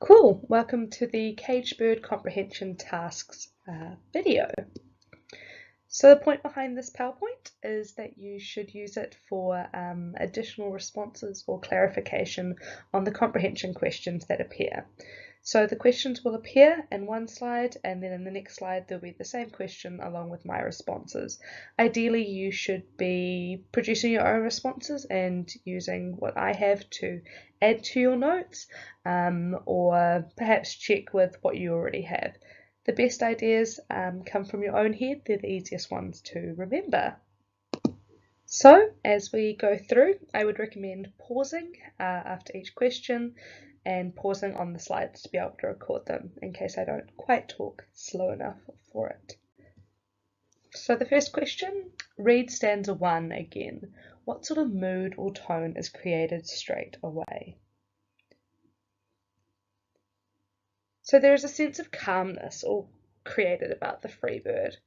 Cool, welcome to the Caged Bird Comprehension Tasks video. So the point behind this PowerPoint is that you should use it for additional responses or clarification on the comprehension questions that appear. So the questions will appear in one slide, and then in the next slide there'll be the same question along with my responses. Ideally you should be producing your own responses and using what I have to add to your notes, or perhaps check with what you already have. The best ideas come from your own head. They're the easiest ones to remember. So as we go through, I would recommend pausing after each question and pausing on the slides to be able to record them in case I don't quite talk slow enough for it. So the first question, read stanza 1 again. What sort of mood or tone is created straight away? So there is a sense of calmness or created about the free bird.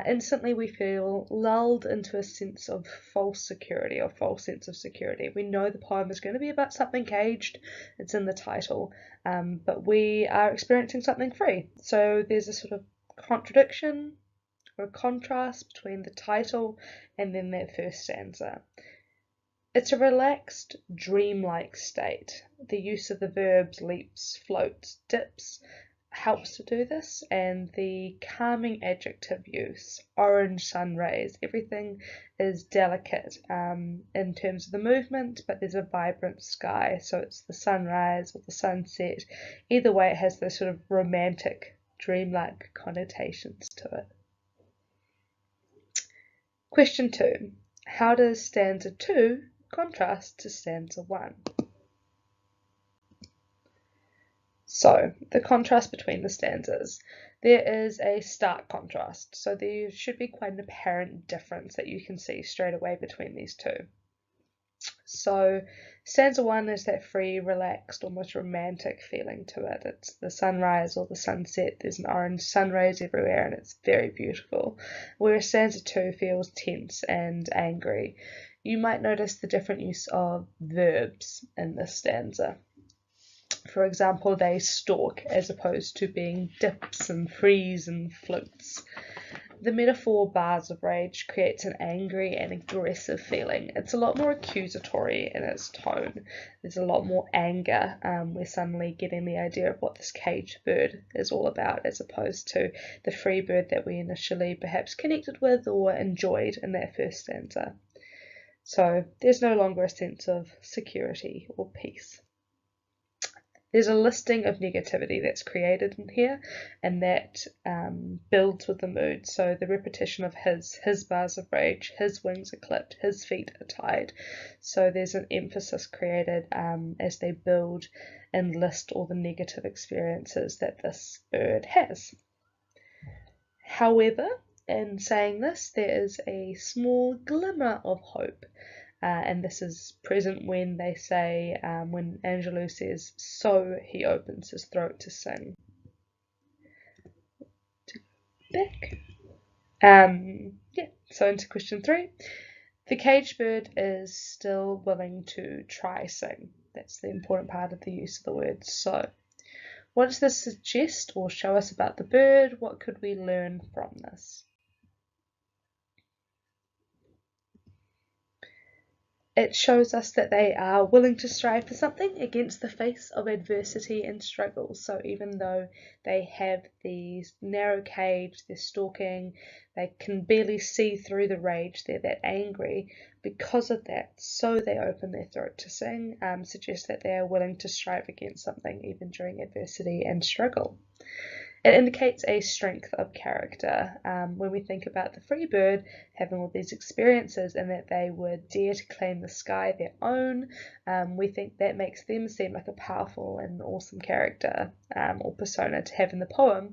Instantly we feel lulled into a sense of false security or false sense of security. We know the poem is going to be about something caged, it's in the title, but we are experiencing something free. So there's a sort of contradiction or a contrast between the title and then that first stanza. It's a relaxed, dreamlike state. The use of the verbs leaps, floats, dips helps to do this, and the calming adjective use, orange sun rays, everything is delicate in terms of the movement, but there's a vibrant sky, so it's the sunrise or the sunset. Either way, it has those sort of romantic, dreamlike connotations to it. Question 2. How does stanza 2 contrast to stanza 1? So, the contrast between the stanzas. There is a stark contrast, so there should be quite an apparent difference that you can see straight away between these two. So, stanza 1 is that free, relaxed, almost romantic feeling to it. It's the sunrise or the sunset, there's an orange sun rays everywhere and it's very beautiful. Whereas stanza 2 feels tense and angry. You might notice the different use of verbs in this stanza. For example, they stalk as opposed to being dips and freeze and floats. The metaphor bars of rage creates an angry and aggressive feeling. It's a lot more accusatory in its tone. There's a lot more anger. We're suddenly getting the idea of what this caged bird is all about, as opposed to the free bird that we initially perhaps connected with or enjoyed in that first stanza. So there's no longer a sense of security or peace. There's a listing of negativity that's created in here, and that builds with the mood. So the repetition of his bars of rage, his wings are clipped, his feet are tied. So there's an emphasis created as they build and list all the negative experiences that this bird has. However, in saying this, there is a small glimmer of hope. And this is present when they say, when Angelou says, so he opens his throat to sing. So into question 3. The caged bird is still willing to try sing. That's the important part of the use of the word so. What does this suggest or show us about the bird? What could we learn from this? It shows us that they are willing to strive for something against the face of adversity and struggle. So even though they have these narrow cage, they're stalking, they can barely see through the rage, they're that angry. Because of that, so they open their throat to sing, suggests that they are willing to strive against something even during adversity and struggle. It indicates a strength of character. When we think about the free bird having all these experiences and that they would dare to claim the sky their own, we think that makes them seem like a powerful and awesome character or persona to have in the poem.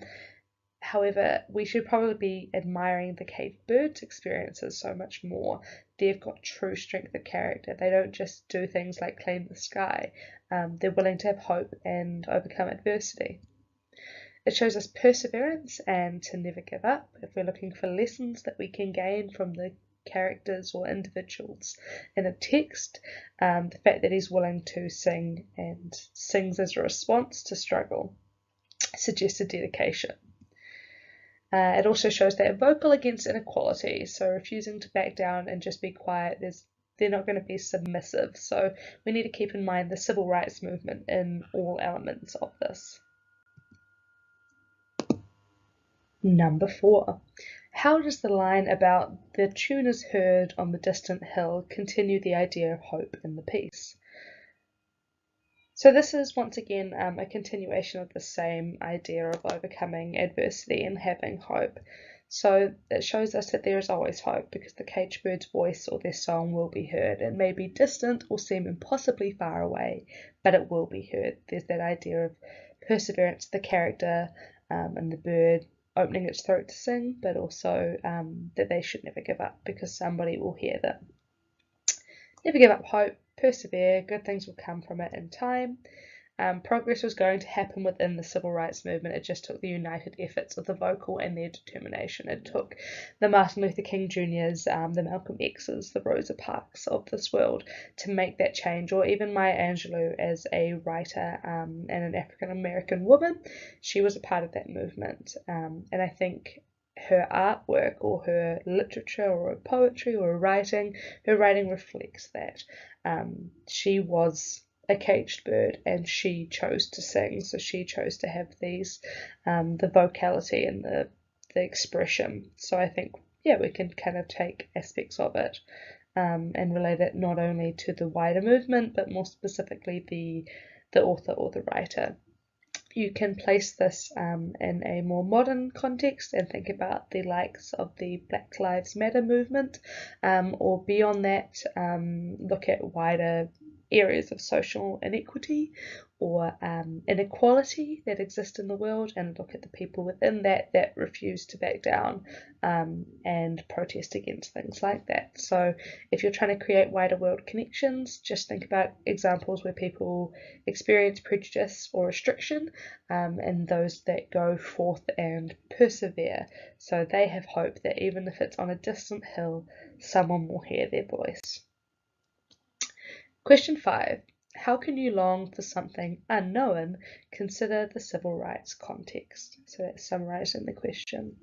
However, we should probably be admiring the caged bird's experiences so much more. They've got true strength of character. They don't just do things like claim the sky. They're willing to have hope and overcome adversity. It shows us perseverance and to never give up. If we're looking for lessons that we can gain from the characters or individuals in a text. The fact that he's willing to sing and sings as a response to struggle suggests a dedication. It also shows they're vocal against inequality, so refusing to back down and just be quiet. They're not going to be submissive, so we need to keep in mind the civil rights movement in all elements of this. Number 4. How does the line about "the tune is heard on the distant hill" continue the idea of hope in the piece? So this is once again a continuation of the same idea of overcoming adversity and having hope. So it shows us that there is always hope, because the caged bird's voice or their song will be heard. It may be distant or seem impossibly far away, but it will be heard. There's that idea of perseverance, the character and the bird opening its throat to sing, but also that they should never give up, because somebody will hear them. Never give up hope, persevere, good things will come from it in time. Progress was going to happen within the civil rights movement. It just took the united efforts of the vocal and their determination. It took the Martin Luther King Jr.'s, the Malcolm X's, the Rosa Parks of this world to make that change, or even Maya Angelou as a writer and an African American woman. She was a part of that movement, and I think her artwork or her literature or her poetry or her writing reflects that. She was a caged bird and she chose to sing, so she chose to have these the vocality and the expression. So I think, yeah, we can kind of take aspects of it and relate it not only to the wider movement, but more specifically the author or the writer. You can place this in a more modern context and think about the likes of the Black Lives Matter movement, or beyond that, look at wider areas of social inequity or inequality that exist in the world, and look at the people within that refuse to back down and protest against things like that. So if you're trying to create wider world connections, just think about examples where people experience prejudice or restriction, and those that go forth and persevere. So they have hope that even if it's on a distant hill, someone will hear their voice. Question 5. How can you long for something unknown? Consider the civil rights context. So that's summarizing the question.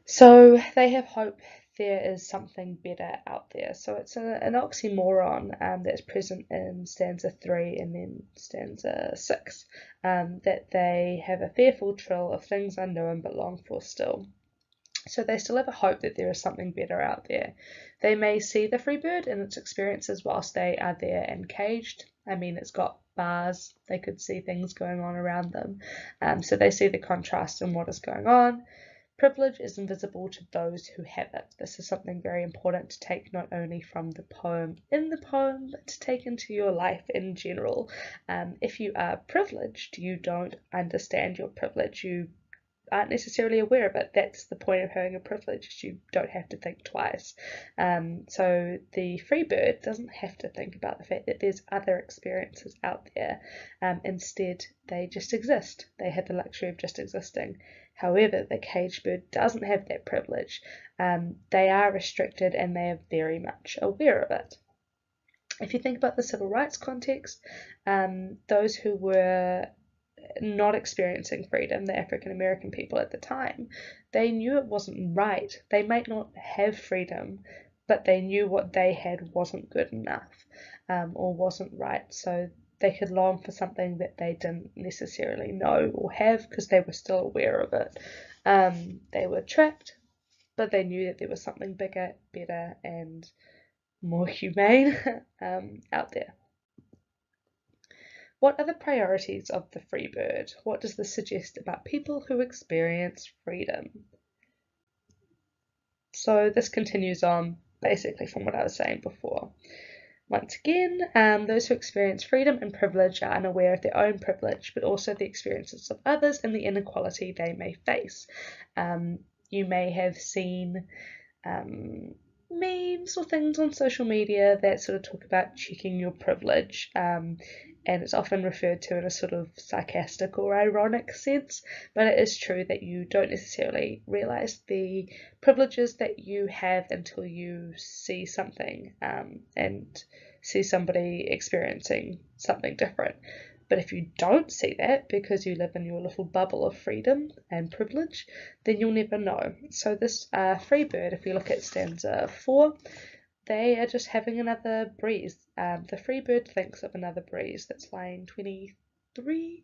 So they have hope there is something better out there. So it's an oxymoron that's present in stanza 3 and then stanza 6, that they have a fearful thrill of things unknown but long for still. So they still have a hope that there is something better out there. They may see the free bird and its experiences whilst they are there and caged. I mean, it's got bars. They could see things going on around them. So they see the contrast in what is going on. Privilege is invisible to those who have it. This is something very important to take not only from the poem in the poem, but to take into your life in general. If you are privileged, you don't understand your privilege. You aren't necessarily aware of it. That's the point of having a privilege. You don't have to think twice. So the free bird doesn't have to think about the fact that there's other experiences out there. Instead, they just exist. They have the luxury of just existing. However, the caged bird doesn't have that privilege. They are restricted and they are very much aware of it. If you think about the civil rights context, those who were not experiencing freedom, the African American people at the time, they knew it wasn't right. They might not have freedom, but they knew what they had wasn't good enough, or wasn't right. So they could long for something that they didn't necessarily know or have, because they were still aware of it. They were trapped, but they knew that there was something bigger, better, and more humane out there. What are the priorities of the free bird? What does this suggest about people who experience freedom? So this continues on basically from what I was saying before. Once again, those who experience freedom and privilege are unaware of their own privilege, but also the experiences of others and the inequality they may face. You may have seen memes or things on social media that sort of talk about checking your privilege, and it's often referred to in a sort of sarcastic or ironic sense, but it is true that you don't necessarily realize the privileges that you have until you see something and see somebody experiencing something different. But if you don't see that because you live in your little bubble of freedom and privilege, then you'll never know. So this free bird, if you look at stanza 4, they are just having another breeze. The free bird thinks of another breeze. That's line 23.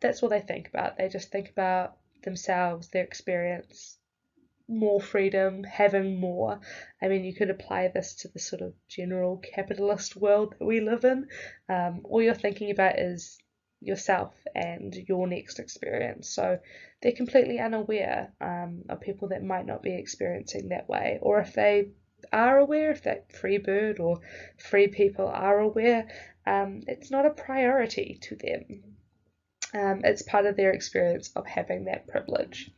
That's all they think about. They just think about themselves, their experience, more freedom, having more. I mean, you could apply this to the sort of general capitalist world that we live in. All you're thinking about is yourself and your next experience. So they're completely unaware of people that might not be experiencing that way, or if they are aware, if that free bird or free people are aware, it's not a priority to them. It's part of their experience of having that privilege.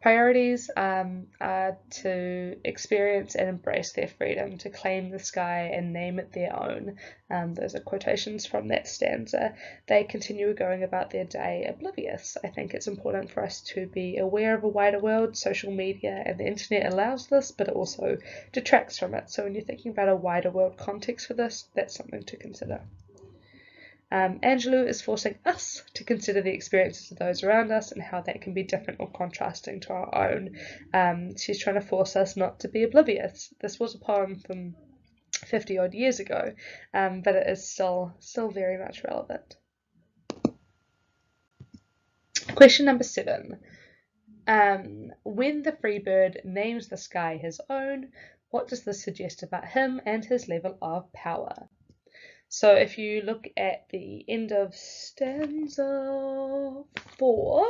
Priorities are to experience and embrace their freedom, to claim the sky and name it their own. Those are quotations from that stanza. They continue going about their day oblivious. I think it's important for us to be aware of a wider world. Social media and the internet allows this, but it also detracts from it. So when you're thinking about a wider world context for this, that's something to consider. Angelou is forcing us to consider the experiences of those around us and how that can be different or contrasting to our own. She's trying to force us not to be oblivious. This was a poem from 50 odd years ago, but it is still very much relevant. Question number 7. When the free bird names the sky his own, what does this suggest about him and his level of power? So if you look at the end of stanza 4,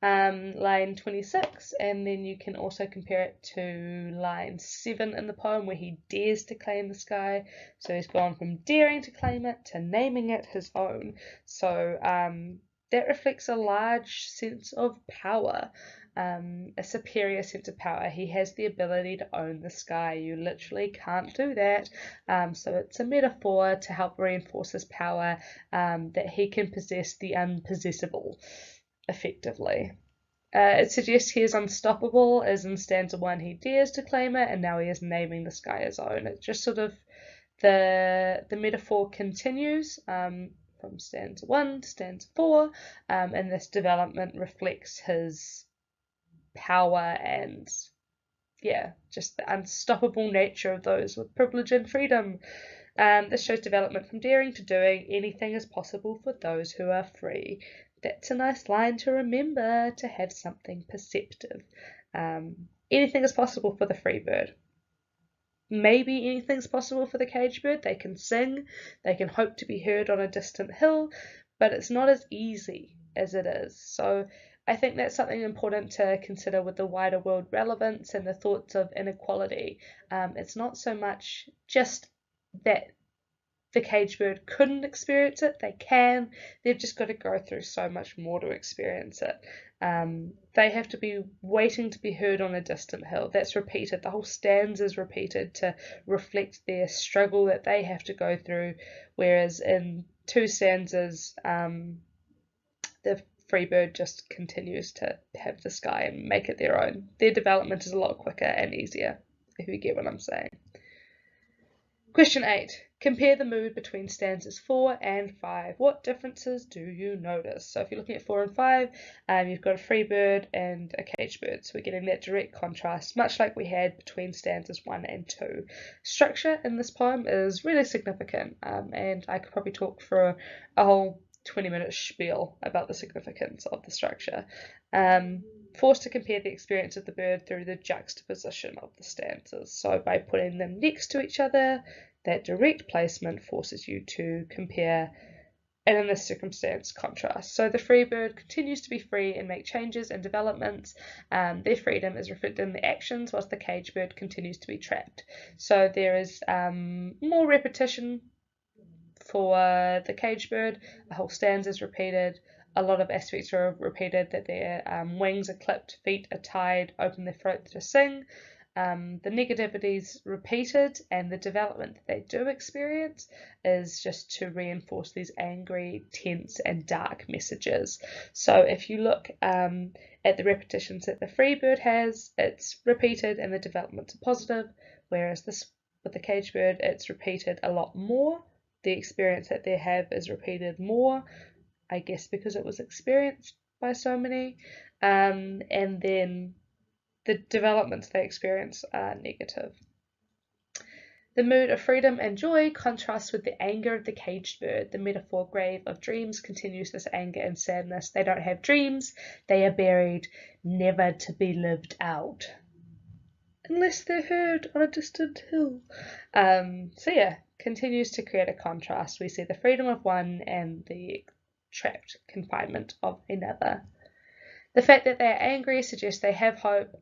line 26, and then you can also compare it to line 7 in the poem where he dares to claim the sky. So he's gone from daring to claim it to naming it his own. So that reflects a large sense of power. A superior sense of power. He has the ability to own the sky. You literally can't do that. So it's a metaphor to help reinforce his power, that he can possess the unpossessable, effectively. It suggests he is unstoppable, as in stanza 1 he dares to claim it, and now he is naming the sky his own. It's just sort of the metaphor continues from stanza 1 to stanza 4, and this development reflects his power and just the unstoppable nature of those with privilege and freedom. This shows development from daring to doing. Anything is possible for those who are free. That's a nice line to remember, to have something perceptive. Anything is possible for the free bird. Maybe anything's possible for the caged bird. They can sing, they can hope to be heard on a distant hill, but it's not as easy as it is. So I think that's something important to consider with the wider world relevance and the thoughts of inequality. It's not so much just that the caged bird couldn't experience it. They can. They've just got to go through so much more to experience it. They have to be waiting to be heard on a distant hill. That's repeated. The whole stanza is repeated to reflect their struggle that they have to go through, whereas in 2 stanzas, the free bird just continues to have the sky and make it their own. Their development is a lot quicker and easier, if you get what I'm saying. Question 8. Compare the mood between stanzas 4 and 5. What differences do you notice? So if you're looking at 4 and 5, you've got a free bird and a caged bird. So we're getting that direct contrast, much like we had between stanzas 1 and 2. Structure in this poem is really significant, and I could probably talk for a whole 20-minute spiel about the significance of the structure. Forced to compare the experience of the bird through the juxtaposition of the stanzas. So by putting them next to each other, that direct placement forces you to compare, and in this circumstance, contrast. So the free bird continues to be free and make changes and developments. Their freedom is reflected in the actions, whilst the caged bird continues to be trapped. So there is more repetition for the caged bird. The whole stanza is repeated. A lot of aspects are repeated, that their wings are clipped, feet are tied, open their throat to sing. The negativities repeated, and the development that they do experience is just to reinforce these angry, tense, and dark messages. So if you look at the repetitions that the free bird has, it's repeated and the developments are positive, whereas this with the caged bird, it's repeated a lot more. The experience that they have is repeated more, I guess because it was experienced by so many, and then the developments they experience are negative. The mood of freedom and joy contrasts with the anger of the caged bird. The metaphor grave of dreams continues this anger and sadness. They don't have dreams, they are buried, never to be lived out. Unless they're heard on a distant hill. So yeah, continues to create a contrast. We see the freedom of one and the trapped confinement of another. The fact that they are angry suggests they have hope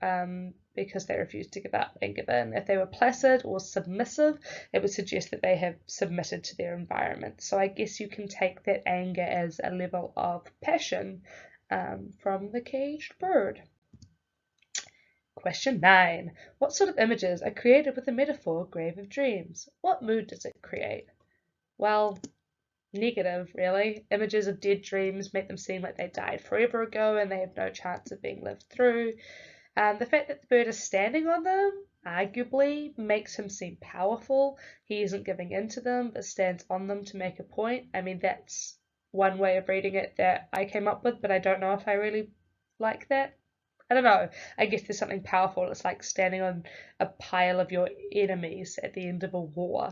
because they refuse to give up and give in. If they were placid or submissive, it would suggest that they have submitted to their environment. So I guess you can take that anger as a level of passion from the caged bird. Question 9. What sort of images are created with the metaphor grave of dreams? What mood does it create? Well, negative, really. Images of dead dreams make them seem like they died forever ago and they have no chance of being lived through. The fact that the bird is standing on them arguably makes him seem powerful. He isn't giving in to them but stands on them to make a point. I mean, that's one way of reading it that I came up with, but I don't know if I really like that. I don't know. I guess there's something powerful. It's like standing on a pile of your enemies at the end of a war.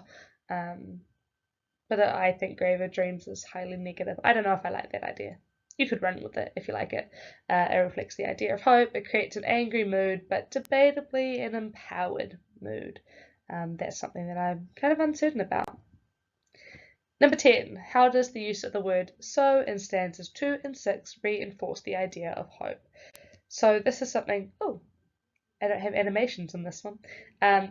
But I think Grave of Dreams is highly negative. I don't know if I like that idea. You could run with it if you like it. It reflects the idea of hope. It creates an angry mood, but debatably an empowered mood. That's something that I'm kind of uncertain about. Number 10. How does the use of the word so in stanzas 2 and 6 reinforce the idea of hope? So this is something, I don't have animations in this one.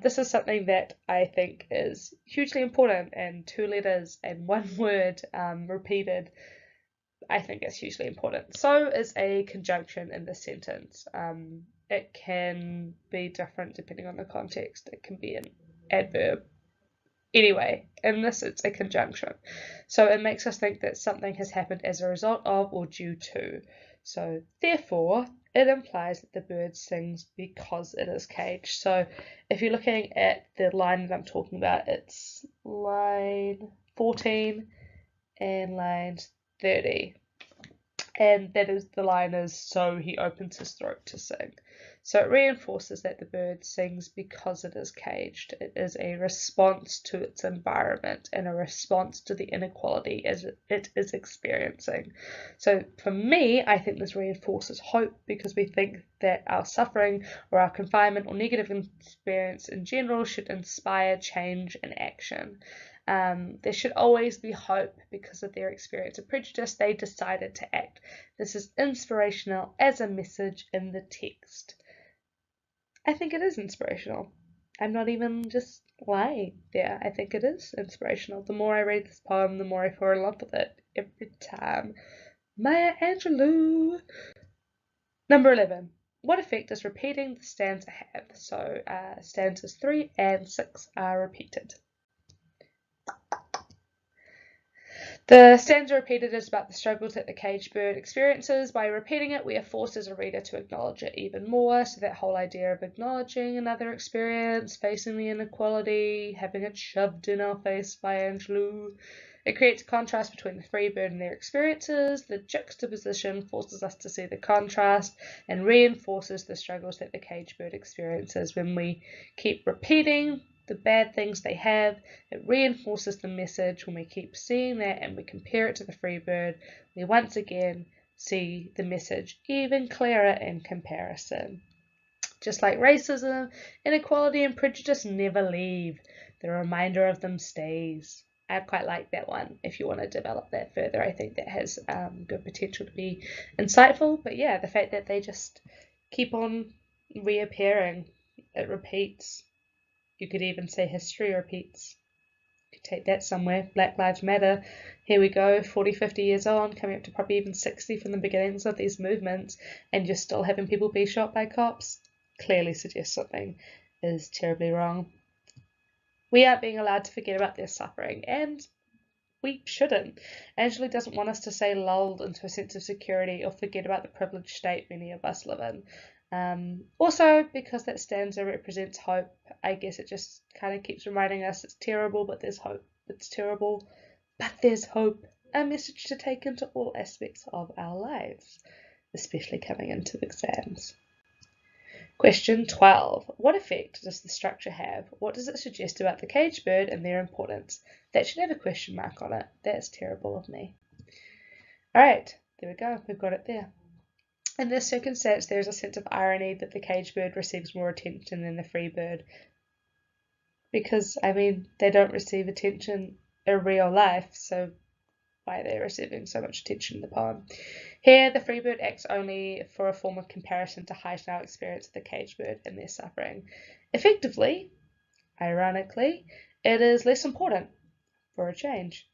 This is something that I think is hugely important, and 2 letters and 1 word repeated, I think is hugely important. So is a conjunction in this sentence. It can be different depending on the context. It can be an adverb. Anyway, in this it's a conjunction. So it makes us think that something has happened as a result of or due to. So therefore, it implies that the bird sings because it is caged. So if you're looking at the line that I'm talking about, it's line 14 and line 30. And that is, the line is, so he opens his throat to sing. So it reinforces that the bird sings because it is caged. It is a response to its environment and a response to the inequality as it is experiencing. So for me, I think this reinforces hope because we think that our suffering or our confinement or negative experience in general should inspire change and action. There should always be hope because of their experience of prejudice. They decided to act. This is inspirational as a message in the text. I think it is inspirational. I'm not even just lying there. I think it is inspirational. The more I read this poem, the more I fall in love with it every time. Maya Angelou. Number 11. What effect does repeating the stanza have? So stanzas 3 and 6 are repeated. The stanza repeated is about the struggles that the caged bird experiences. By repeating it, we are forced as a reader to acknowledge it even more. So that whole idea of acknowledging another experience, facing the inequality, having it shoved in our face by Angelou. It creates a contrast between the free bird and their experiences. The juxtaposition forces us to see the contrast and reinforces the struggles that the caged bird experiences. When we keep repeating the bad things they have, it reinforces the message. When we keep seeing that and we compare it to the free bird, we once again see the message even clearer in comparison. Just like racism, inequality and prejudice never leave. The reminder of them stays. I quite like that one. If you want to develop that further, I think that has good potential to be insightful. But yeah, the fact that they just keep on reappearing, it repeats. You could even say history repeats. You could take that somewhere. Black Lives Matter. Here we go, 40, 50 years on, coming up to probably even 60 from the beginnings of these movements, and you're still having people be shot by cops. Clearly suggests something is terribly wrong. We aren't being allowed to forget about their suffering, and we shouldn't. Angela doesn't want us to stay lulled into a sense of security or forget about the privileged state many of us live in. Also, because that stanza represents hope, I guess it just kind of keeps reminding us it's terrible, but there's hope. It's terrible, but there's hope. A message to take into all aspects of our lives, especially coming into exams. Question 12. What effect does the structure have? What does it suggest about the caged bird and their importance? That should have a question mark on it. That's terrible of me. Alright, there we go. We've got it there. In this circumstance, there is a sense of irony that the caged bird receives more attention than the free bird. Because, I mean, they don't receive attention in real life, so why are they receiving so much attention in the poem? Here, the free bird acts only for a form of comparison to heighten our experience of the caged bird and their suffering. Effectively, ironically, it is less important for a change.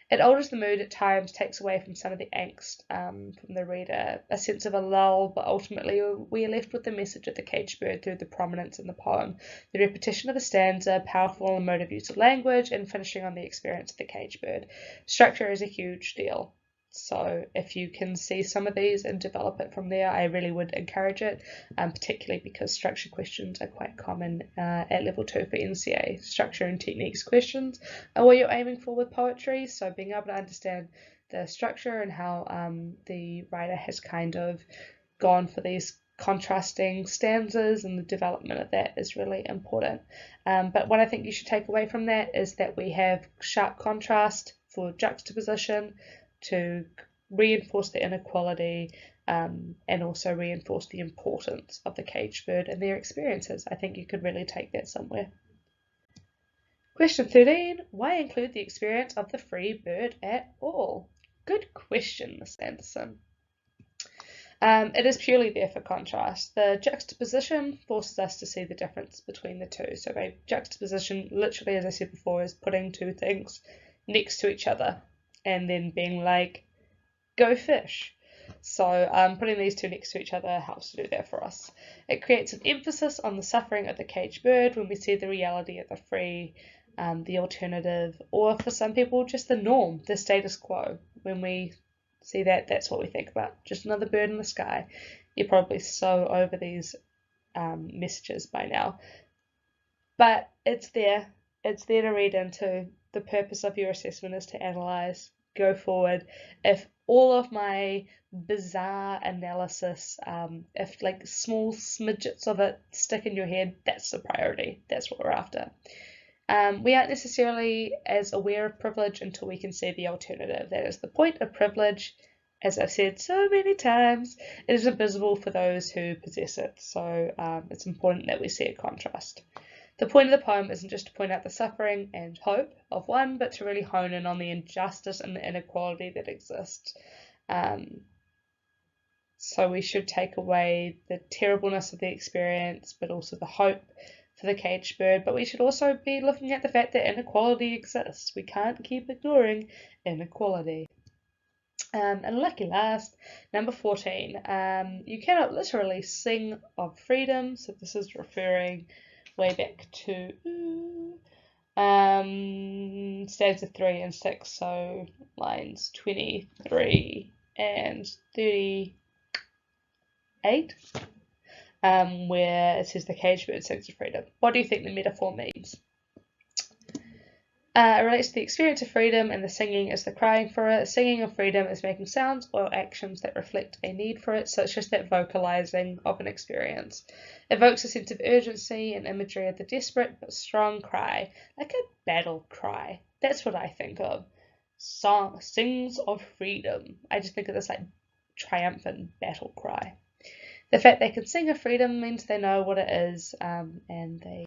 It alters the mood at times, takes away from some of the angst from the reader, a sense of a lull, but ultimately we are left with the message of the caged bird through the prominence in the poem, the repetition of the stanza, powerful and emotive use of language, and finishing on the experience of the caged bird. Structure is a huge deal. So if you can see some of these and develop it from there, I really would encourage it, particularly because structure questions are quite common at level 2 for NCA. Structure and techniques questions are what you're aiming for with poetry, so being able to understand the structure and how the writer has kind of gone for these contrasting stanzas and the development of that is really important. But what I think you should take away from that is that we have sharp contrast for juxtaposition, to reinforce the inequality and also reinforce the importance of the caged bird and their experiences. I think you could really take that somewhere. Question 13. Why include the experience of the free bird at all? Good question, Miss Anderson. It is purely there for contrast. The juxtaposition forces us to see the difference between the two. So by juxtaposition, literally, as I said before, is putting two things next to each other and then being like, go fish. So putting these two next to each other helps to do that for us. It creates an emphasis on the suffering of the caged bird when we see the reality of the free, the alternative, or for some people just the norm, the status quo. When we see that, that's what we think about. Just another bird in the sky. You're probably so over these messages by now. But it's there. It's there to read into. The purpose of your assessment is to analyse, go forward. If all of my bizarre analysis, if like small smidgets of it stick in your head, that's the priority. That's what we're after. We aren't necessarily as aware of privilege until we can see the alternative. That is the point of privilege. As I've said so many times, it is invisible for those who possess it. So it's important that we see a contrast. The point of the poem isn't just to point out the suffering and hope of one, but to really hone in on the injustice and the inequality that exists. So we should take away the terribleness of the experience, but also the hope for the caged bird. But we should also be looking at the fact that inequality exists. We can't keep ignoring inequality. And lucky last, number 14. You cannot literally sing of freedom. So this is referring way back to stanza 3 and 6, so lines 23 and 38, where it says the caged bird sings of freedom. What do you think the metaphor means? It relates to the experience of freedom, and the singing is the crying for it. Singing of freedom is making sounds or actions that reflect a need for it, so it's just that vocalizing of an experience. It evokes a sense of urgency and imagery of the desperate but strong cry, like a battle cry. That's what I think of. Sings of freedom. I just think of this like triumphant battle cry. The fact they can sing of freedom means they know what it is, and they